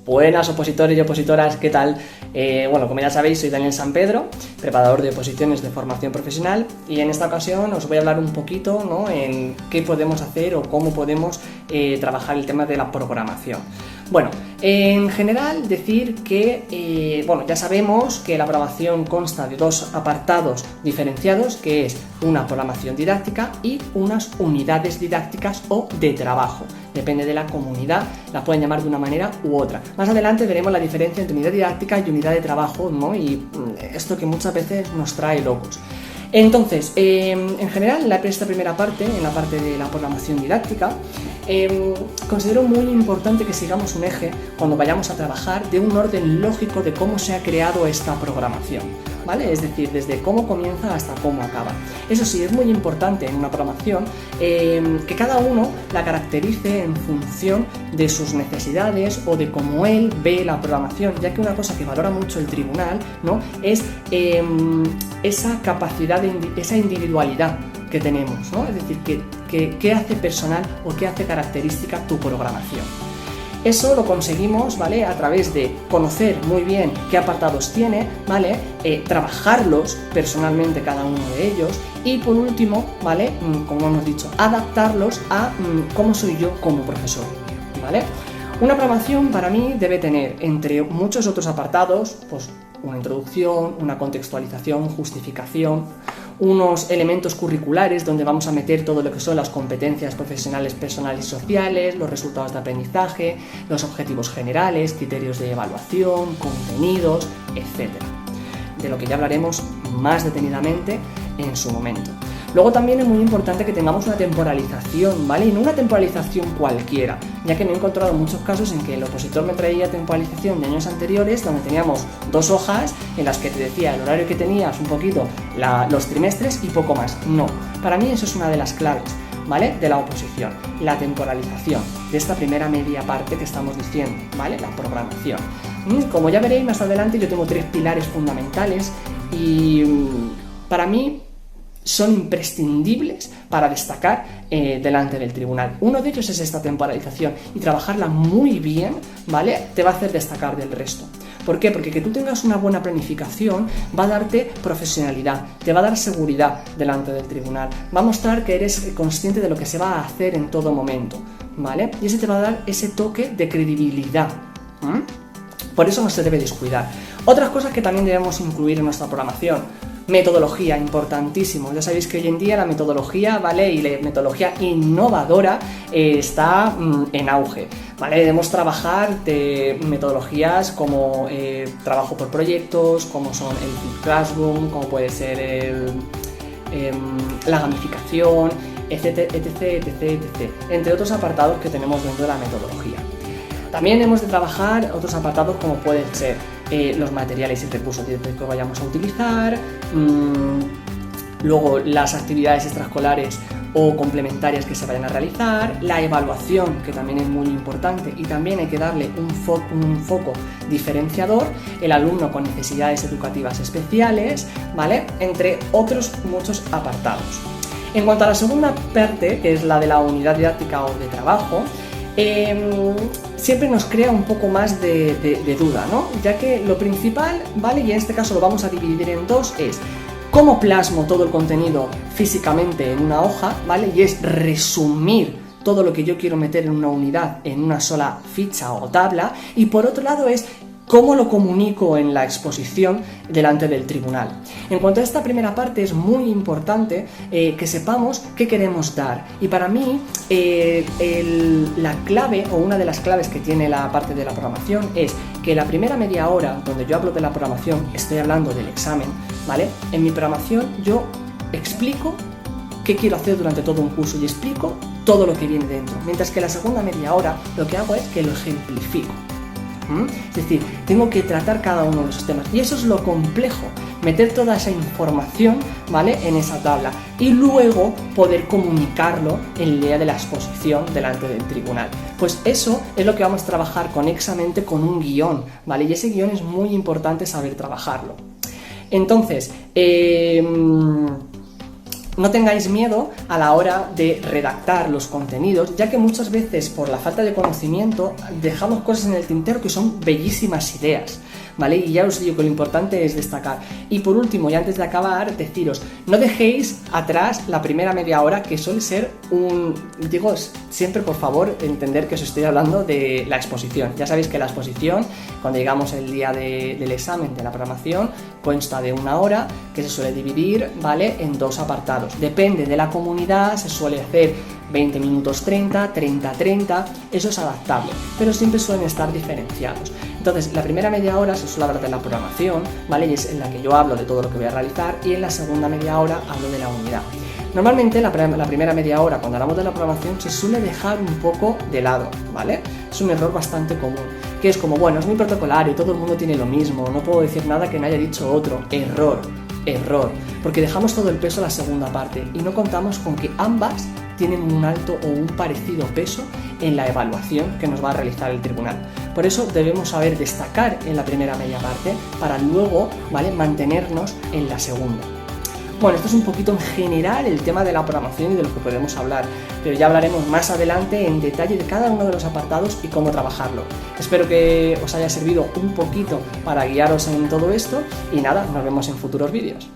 Buenas opositores y opositoras, ¿qué tal? Bueno, como ya sabéis, soy Daniel San Pedro, preparador de oposiciones de formación profesional, y en esta ocasión os voy a hablar un poquito, ¿no?, en qué podemos hacer o cómo podemos trabajar el tema de la programación. Bueno, en general decir que, bueno, ya sabemos que la programación consta de dos apartados diferenciados, que es una programación didáctica y unas unidades didácticas o de trabajo. Depende de la comunidad, la pueden llamar de una manera u otra. Más adelante veremos la diferencia entre unidad didáctica y unidad de trabajo, ¿no? Y esto que muchas veces nos trae locos. Entonces, en general, en esta primera parte, en la parte de la programación didáctica, considero muy importante que sigamos un eje cuando vayamos a trabajar de un orden lógico de cómo se ha creado esta programación, ¿vale? Es decir, desde cómo comienza hasta cómo acaba. Eso sí, es muy importante en una programación que cada uno la caracterice en función de sus necesidades o de cómo él ve la programación, ya que una cosa que valora mucho el tribunal, ¿no?, es esa capacidad, esa individualidad que tenemos, ¿no? Es decir, qué hace personal o qué hace característica tu programación. Eso lo conseguimos, ¿vale?, a través de conocer muy bien qué apartados tiene, ¿vale?, trabajarlos personalmente cada uno de ellos y, por último, ¿vale?, como hemos dicho, adaptarlos a cómo soy yo como profesor, ¿vale? Una programación para mí debe tener, entre muchos otros apartados, pues una introducción, una contextualización, justificación, unos elementos curriculares donde vamos a meter todo lo que son las competencias profesionales, personales y sociales, los resultados de aprendizaje, los objetivos generales, criterios de evaluación, contenidos, etc. De lo que ya hablaremos más detenidamente en su momento. Luego también es muy importante que tengamos una temporalización, ¿vale? Y no una temporalización cualquiera, ya que me he encontrado muchos casos en que el opositor me traía temporalización de años anteriores, donde teníamos 2 hojas en las que te decía el horario que tenías, un poquito los trimestres y poco más. No, para mí eso es una de las claves, ¿vale?, de la oposición, la temporalización de esta primera media parte que estamos diciendo, ¿vale?, la programación. Como ya veréis más adelante, yo tengo 3 pilares fundamentales y para mí son imprescindibles para destacar delante del tribunal. Uno de ellos es esta temporalización, y trabajarla muy bien, ¿vale?, te va a hacer destacar del resto. ¿Por qué? Porque que tú tengas una buena planificación va a darte profesionalidad, te va a dar seguridad delante del tribunal, va a mostrar que eres consciente de lo que se va a hacer en todo momento, ¿vale? Y ese te va a dar ese toque de credibilidad. Por eso no se debe descuidar. Otras cosas que también debemos incluir en nuestra programación: metodología, importantísimo. Ya sabéis que hoy en día la metodología, ¿vale?, y la metodología innovadora está en auge, ¿vale? Debemos trabajar de metodologías como trabajo por proyectos, como son el Flip Classroom, como puede ser la gamificación, etc, etc, etc, etc, entre otros apartados que tenemos dentro de la metodología. También hemos de trabajar otros apartados como pueden ser los materiales y recursos didácticos que vayamos a utilizar, luego las actividades extraescolares o complementarias que se vayan a realizar, la evaluación, que también es muy importante, y también hay que darle un foco diferenciador, el alumno con necesidades educativas especiales, ¿vale?, entre otros muchos apartados. En cuanto a la segunda parte, que es la de la unidad didáctica o de trabajo, siempre nos crea un poco más de duda, ¿no? Ya que lo principal, ¿vale?, y en este caso lo vamos a dividir en 2, es cómo plasmo todo el contenido físicamente en una hoja, ¿vale?, y es resumir todo lo que yo quiero meter en una unidad en una sola ficha o tabla, y por otro lado es cómo lo comunico en la exposición delante del tribunal. En cuanto a esta primera parte, es muy importante que sepamos qué queremos dar, y para mí la clave, o una de las claves que tiene la parte de la programación, es que la primera media hora donde yo hablo de la programación, estoy hablando del examen, ¿vale? En mi programación yo explico qué quiero hacer durante todo un curso y explico todo lo que viene dentro, mientras que la segunda media hora lo que hago es que lo ejemplifico. Es decir, tengo que tratar cada uno de esos temas, y eso es lo complejo, meter toda esa información, ¿vale?, en esa tabla, y luego poder comunicarlo en el día de la exposición delante del tribunal. Pues eso es lo que vamos a trabajar conexamente con un guión, ¿vale? Y ese guión es muy importante saber trabajarlo. Entonces, no tengáis miedo a la hora de redactar los contenidos, ya que muchas veces por la falta de conocimiento dejamos cosas en el tintero que son bellísimas ideas, ¿vale? Y ya os digo que lo importante es destacar. Y por último, y antes de acabar, deciros, no dejéis atrás la primera media hora, que suele ser digo siempre, por favor, entender que os estoy hablando de la exposición. Ya sabéis que la exposición, cuando llegamos el día del examen de la programación, consta de 1 hora, que se suele dividir, ¿vale?, en 2 apartados. Depende de la comunidad, se suele hacer 20 minutos 30, 30, eso es adaptable, pero siempre suelen estar diferenciados. Entonces, la primera media hora se suele hablar de la programación, ¿vale?, y es en la que yo hablo de todo lo que voy a realizar, y en la segunda media hora hablo de la unidad. Normalmente la primera media hora, cuando hablamos de la programación, se suele dejar un poco de lado, ¿vale? Es un error bastante común, que es como, bueno, es muy protocolario, todo el mundo tiene lo mismo, no puedo decir nada que no haya dicho otro. Error, porque dejamos todo el peso a la segunda parte y no contamos con que ambas tienen un alto o un parecido peso en la evaluación que nos va a realizar el tribunal. Por eso debemos saber destacar en la primera media parte para luego, ¿vale?, mantenernos en la segunda. Bueno, esto es un poquito en general el tema de la programación y de lo que podemos hablar, pero ya hablaremos más adelante en detalle de cada uno de los apartados y cómo trabajarlo. Espero que os haya servido un poquito para guiaros en todo esto y nada, nos vemos en futuros vídeos.